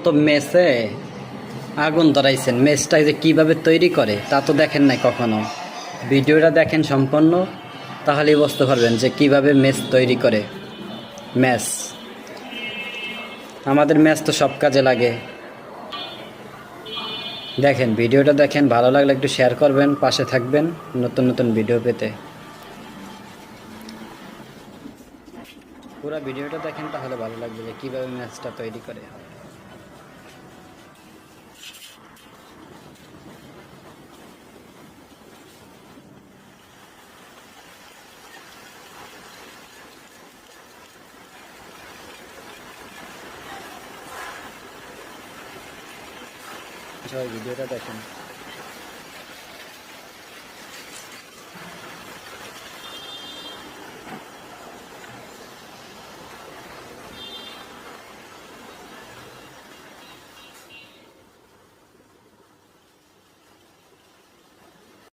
তো মেসে আগুন ধরাইছেন, মেসটা যে কিভাবে তৈরি করে তা তো দেখেন নাই কখনো। ভিডিওটা দেখেন সম্পূর্ণ, তাহলেই বুঝতে পারবেন যে কিভাবে মেস তৈরি করে। মেস, আমাদের মেস তো সব কাজে লাগে। দেখেন, ভিডিওটা দেখেন, ভালো লাগলে একটু শেয়ার করবেন, পাশে থাকবেন নতুন নতুন ভিডিও পেতে। পুরো ভিডিওটা দেখেন, তাহলে ভালো লাগবে যে কীভাবে ম্যাচটা তৈরি করে। সবাই ভিডিওটা দেখেন।